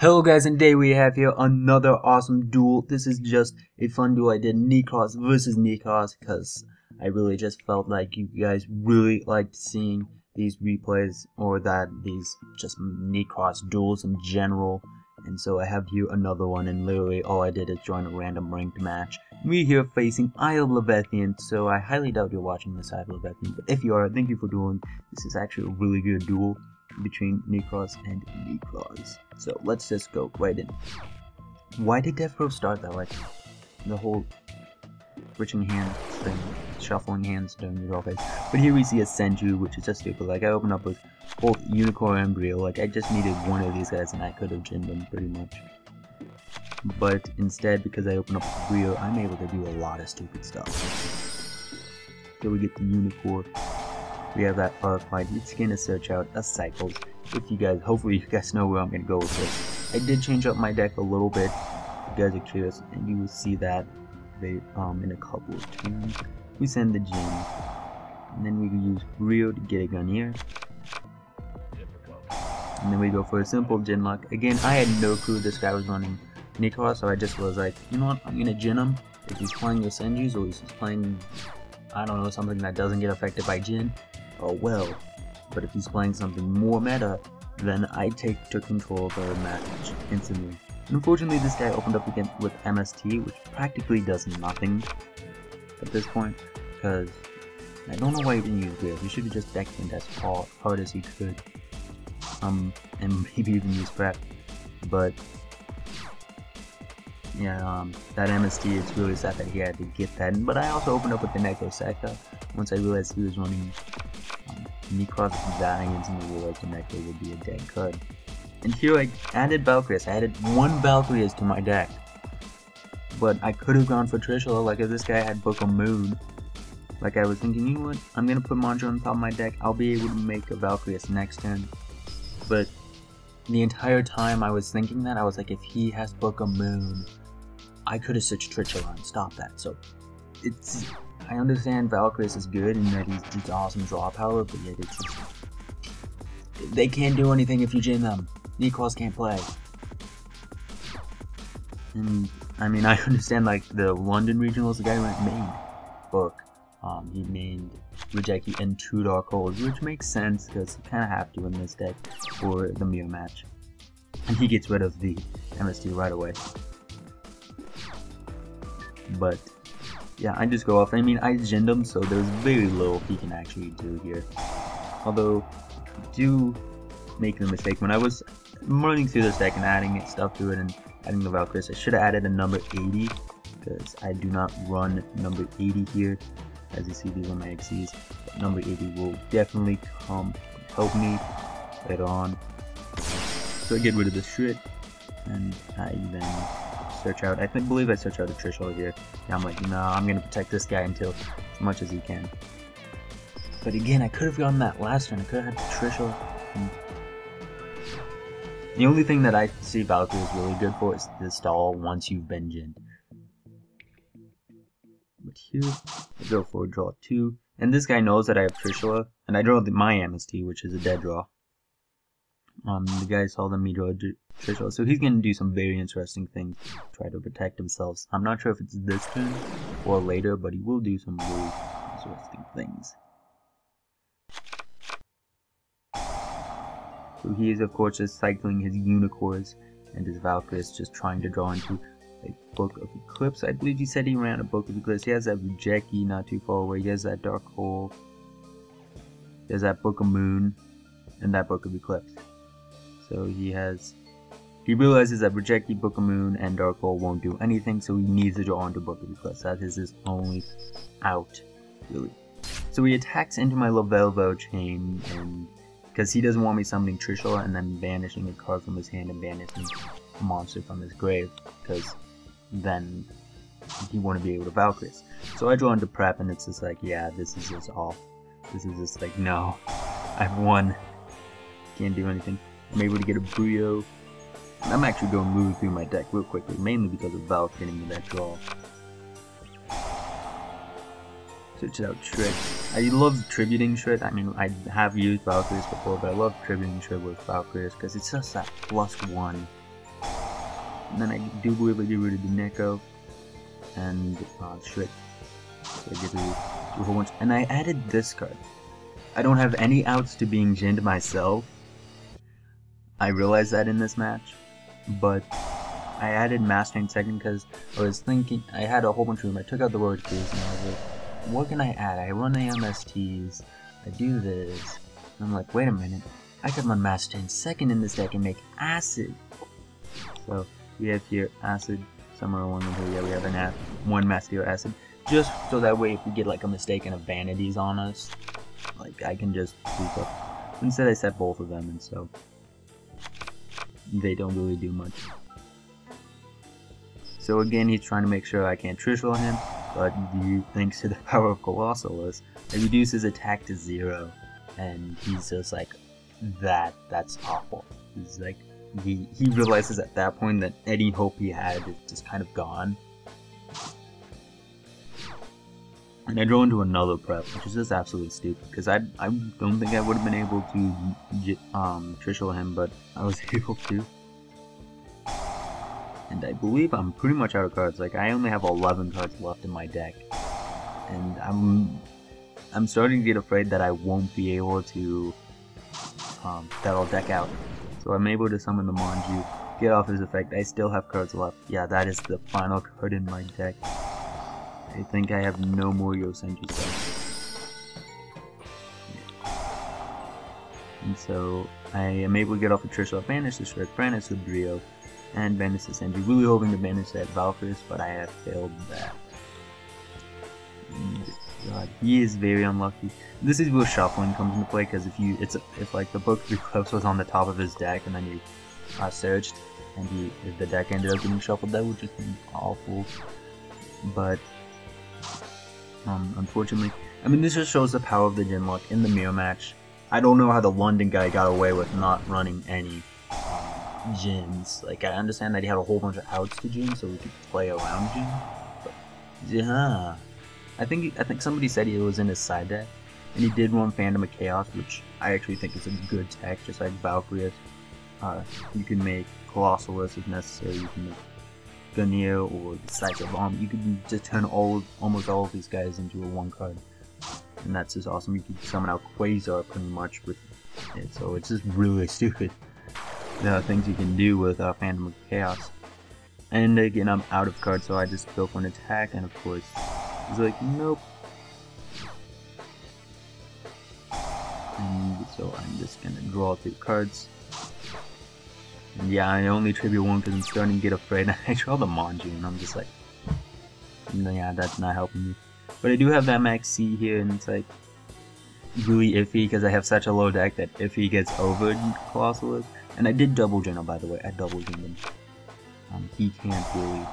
Hello guys, and today we have here another awesome duel. This is just a fun duel. I did Nekroz versus Nekroz because I really just felt like you guys really liked seeing these replays or these just Nekroz duels in general. And so I have here another one, and literally all I did is join a random ranked match. We here facing Eye of Leviathan, so I highly doubt you're watching this Eye of Leviathan, but if you are, thank you for dueling. This is actually a really good duel between Nekroz and Nekroz. So let's just go right in. Why did Nekroz start that way? The whole switching hands thing, shuffling hands during the draw phase. But here we see a Senju, which is just stupid. Like, I opened up with both Unicorn and Brio. Like, I just needed one of these guys and I could have ginned them pretty much. But instead, because I opened up with Brio, I'm able to do a lot of stupid stuff. So we get the Unicorn. We have that Valk. It's gonna search out a Cycles. If you guys, hopefully you guys know where I'm gonna go with this. I did change up my deck a little bit. If you guys are curious, and you will see that in a couple of turns. We send the djinn, and then we use Brio to get a gun here. And then we go for a simple djinn lock. Again, I had no clue this guy was running Nekroz, so I just was like, you know what, I'm gonna djinn him. If he's playing your Senjus or he's playing, I don't know, something that doesn't get affected by djinn, oh well. But if he's playing something more meta, then I took control of the match instantly. And unfortunately, this guy opened up again with MST, which practically does nothing at this point, because I don't know why he didn't use Brio. He should have just decked him as hard as he could, and maybe even use prep. But yeah, that MST, it's really sad that he had to get that. But I also opened up with the Nekroz once I realized he was running Nekroz Valiants, and I realized the Nekroz would be a dead card. And here I added Valkyries. I added one Valkyries to my deck. But I could have gone for Trishula, like if this guy had Book of Moon. Like, I was thinking, you know what, I'm gonna put Mantra on top of my deck, I'll be able to make a Valkyries next turn. But the entire time I was thinking that, I was like, if he has Book of Moon, I could have switched Trishula and stopped that. So it's, I understand Valkyries is good and that he's awesome draw power, but yet it's just, they can't do anything if you djinn them. Nekroz can't play. And I mean, I understand, like, the London regionals, the guy went main Book. He mained Rejeki and 2 Dark Holes, which makes sense because you kind of have to in this deck for the mirror match. And he gets rid of the MST right away. But yeah, I just go off. I mean, I djinned him, so there's very little he can actually do here. Although, I do make the mistake when I was running through this deck and adding stuff to it and adding the Valkyries, I should have added a number 80, because I do not run number 80 here. As you see, these are my XCs. But number 80 will definitely come help me later on. So I get rid of this shit, and I then search out, I believe I search out a Trishula here. And I'm like, nah, I'm gonna protect this guy until as much as he can. But again, I could have gotten that last turn. I could have had Trishula. The only thing that I see Valkyrie is really good for is the stall once you've been djinned. But here, I go for a draw 2. And this guy knows that I have Trishula, and I draw my MST, which is a dead draw. The guy saw me draw Trishula, so he's going to do some very interesting things to try to protect himself. I'm not sure if it's this turn or later, but he will do some really interesting things. So he is, of course, just cycling his Unicorns and his Valkyries, just trying to draw into a Book of Eclipse. I believe he said he ran a Book of Eclipse. He has that Rejeki not too far away. He has that Dark Hole. He has that Book of Moon and that Book of Eclipse. So he realizes that Rejeki, Book of Moon, and Dark Hole won't do anything, so he needs to draw into Book of Eclipse. That is his only out, really. So he attacks into my Lavelvo chain, and because he doesn't want me summoning Trishula and then banishing a card from his hand and banishing a monster from his grave, because then he wouldn't be able to Valkyries. So I draw into prep, and it's just like, yeah, this is just off. This is just like, no, I've won. Can't do anything. I'm able to get a Brio. And I'm actually going to move through my deck real quickly, mainly because of Valk getting me that draw. Switch out Shred. I love tributing Shred. I mean, I have used Valkyries before, but I love tributing Shred with Valkyries because it's just that +1 And then I do believe I get rid of the Nekroz and shit. So I get to do a whole bunch. And I added this card. I don't have any outs to being djinned myself. I realized that in this match, but I added Mastering second because I was thinking I had a whole bunch of room. I took out the word keys and I was like, what can I add? I run the MSTs, I do this, and I'm like, wait a minute, I could run Mastering second in this deck and make Acid. So we have here Acid, somewhere along the way, yeah, we have one Master Acid, just so that way if we get like a mistake and a Vanities on us, like I can just sweep up. Instead I set both of them, and so they don't really do much. So again, he's trying to make sure I can't Trishul him, but thanks to the power of Colossalus, it reduces attack to 0, and he's just like, that's awful. He's like, he realizes at that point that any hope he had is just kind of gone. And I draw into another prep, which is just absolutely stupid, because I don't think I would have been able to Trishul him, but I was able to. And I believe I'm pretty much out of cards. Like, I only have 11 cards left in my deck, and I'm starting to get afraid that I won't be able to that I'll deck out. So I'm able to summon the Manju, get off his effect. I still have cards left. Yeah, that is the final card in my deck. I think I have no more Yosenju stuff. And so I am able to get off a Trishul, banish the Shrek, banish the Brio, and banish the Senju. Really hoping to banish that Valkyries, but I have failed that. And God, he is very unlucky. This is where shuffling comes into play, because if like the Book of Eclipse was on the top of his deck and then you searched and if the deck ended up getting shuffled, that would just be awful. But unfortunately, I mean, this just shows the power of the djinn luck in the mirror match. I don't know how the London guy got away with not running any djinns. Like, I understand that he had a whole bunch of outs to djinn, so we could play around djinn. But yeah, I think somebody said he was in his side deck, and he did run Phantom of Chaos, which I actually think is a good tech, just like Valkyries. You can make Colossalus if necessary. You can make Gunir or Decisive Bomb. You can just turn almost all of these guys into a 1 card, and that's just awesome. You can summon out Quasar pretty much with it, so it's just really stupid. The things you can do with Phantom of Chaos. And again, I'm out of cards, so I just go for an attack, and of course, he's like, nope. And so I'm just gonna draw 2 cards. And yeah, I only tribute 1 because I'm starting to get afraid. I draw the Manju, and I'm just like, yeah, that's not helping me. But I do have that Max C here, and it's like really iffy because I have such a low deck that if he gets over Colossalus, and I did double Geno, by the way, I double Gened him. He can't really,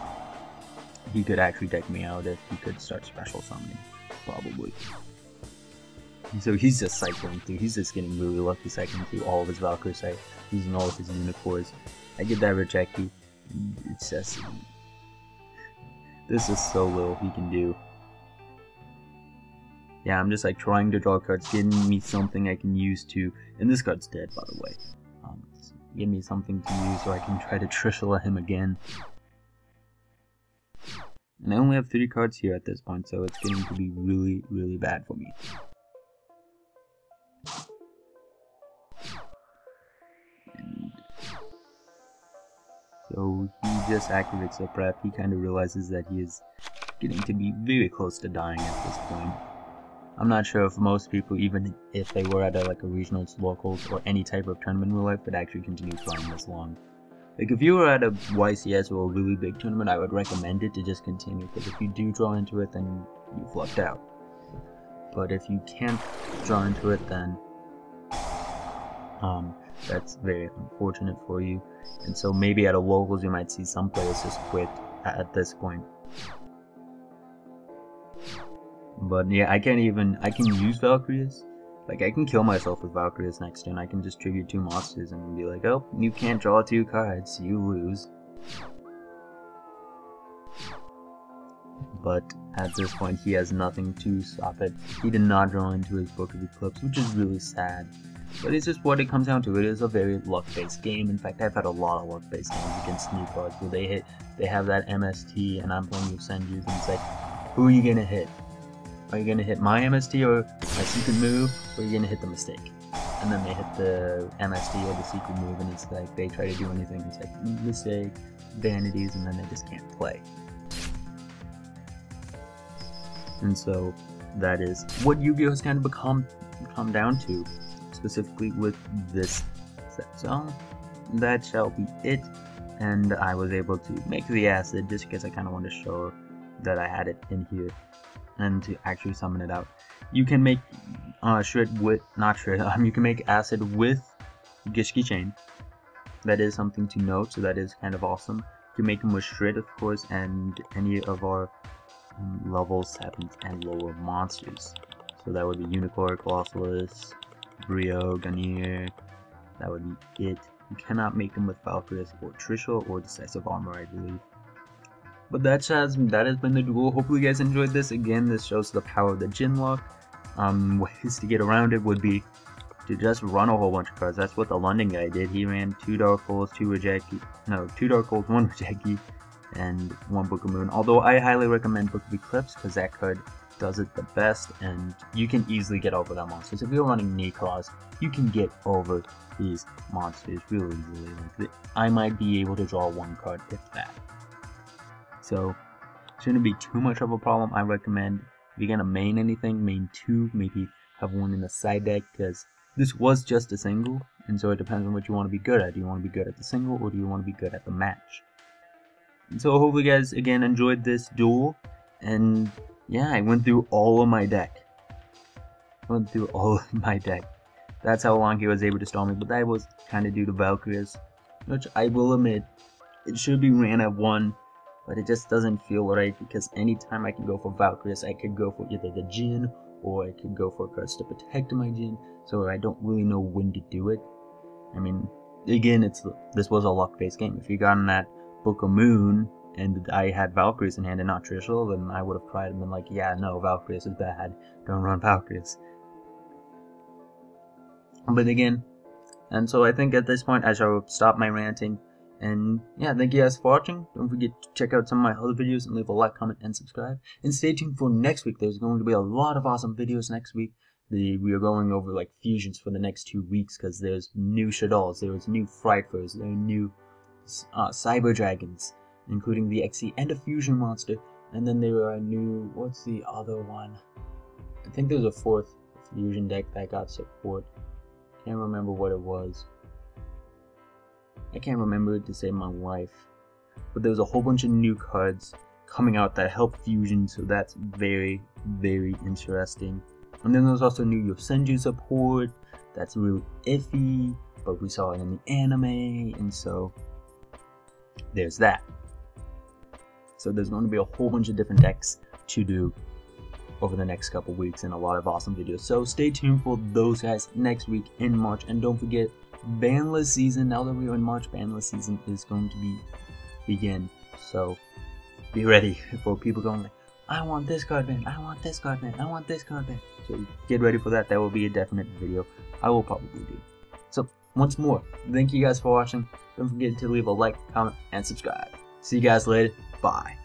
he could actually deck me out if he could start special summoning, probably. And so he's just cycling through, he's just getting really lucky cycling through all of his Valkyries, using all of his Unicorns. I get that reject key, it's just, this is so little he can do. Yeah, I'm just like trying to draw cards, getting me something I can use to, and this card's dead, by the way. Give me something to use so I can try to Trishul him again. And I only have 3 cards here at this point, so it's getting to be really, really bad for me. And so he just activates the prep. He kind of realizes that he is getting to be very close to dying at this point. I'm not sure if most people, even if they were at a regionals, locals, or any type of tournament in real life, would actually continue playing this long. Like, if you were at a YCS or a really big tournament, I would recommend it to just continue, because if you do draw into it, then you've lucked out. But if you can't draw into it, then that's very unfortunate for you. And so maybe at a locals, you might see some players just quit at this point. But yeah, I can use Valkyries. Like, I can kill myself with Valkyries next turn. I can just tribute 2 monsters and be like, oh, you can't draw 2 cards, you lose. But at this point, he has nothing to stop it. He did not draw into his Book of Eclipse, which is really sad. But it's just what it comes down to. It is a very luck-based game. In fact, I've had a lot of luck-based games against Nekroz where they have that MST and I'm playing with Senjus and it's like, who are you gonna hit? Are you gonna hit my MST or my secret move, or are you gonna hit the mistake? And then they hit the MST or the secret move and it's like they try to do anything, it's like mistake, vanities, and then they just can't play. And so that is what Yu-Gi-Oh! Has kind of come down to, specifically with this set. So that shall be it. And I was able to make the acid just because I kind of wanted to show that I had it in here and to actually summon it out. You can make shred with, not shred, you can make acid with Gishki Chain. That is something to note, so that is kind of awesome. You can make them with shred, of course, and any of our level 7 and lower monsters. So that would be Unicorn, Colossus, Brio, Ganir. That would be it. You cannot make them with Valkyries or Trisha or Decisive Armor, I believe. But that has been the duel. Hopefully you guys enjoyed this. Again, this shows the power of the Djinn lock. Ways to get around it would be to just run a whole bunch of cards. That's what the London guy did. He ran 2 Dark Holes, 2 Dark Holes, 1 Rejeki, and 1 Book of Moon. Although I highly recommend Book of Eclipse because that card does it the best, and you can easily get over that monsters. If you're running Nekroz, you can get over these monsters really easily. Like, I might be able to draw 1 card if that. So shouldn't be too much of a problem. I recommend if you're gonna main anything, main 2, maybe have 1 in the side deck, because this was just a single, and so it depends on what you want to be good at. Do you want to be good at the single, or do you want to be good at the match? And so hopefully you guys again enjoyed this duel, and yeah, I went through all of my deck. That's how long he was able to stall me, but that was kind of due to Valkyries, which I will admit, it should be ran at 1, but it just doesn't feel right, because anytime I can go for Valkyries, I could go for either the Djinn, or I could go for cards to protect my Djinn, so I don't really know when to do it. I mean, again, this was a luck-based game. If you got in that Book of Moon, and I had Valkyries in hand and not Trishul, then I would have cried and been like, yeah, no, Valkyries is bad, don't run Valkyries. But again, and so I think at this point I shall stop my ranting, and yeah, thank you guys for watching. Don't forget to check out some of my other videos and leave a like, comment, and subscribe. And stay tuned for next week. There's going to be a lot of awesome videos next week. We are going over like fusions for the next 2 weeks, because there's new Shaddolls, there's new Frightfurs, there are new Cyber Dragons, including the XE and a fusion monster, and then there are a new, what's the other one? I think there's a 4th fusion deck that got support. Can't remember what it was. I can't remember it to save my life. But there was a whole bunch of new cards coming out that help fusion, so that's very, very interesting. And then there's also new Yosenju support. That's really iffy, but we saw it in the anime, and so there's that. So there's going to be a whole bunch of different decks to do over the next couple weeks, and a lot of awesome videos. So stay tuned for those guys next week in March, and don't forget, banless season, now that we're in March, banless season is going to begin. So be ready for people going like, I want this card banned, I want this card banned, I want this card banned. So get ready for that. That will be a definite video I will probably do. So once more, thank you guys for watching. Don't forget to leave a like, comment, and subscribe. See you guys later. Bye.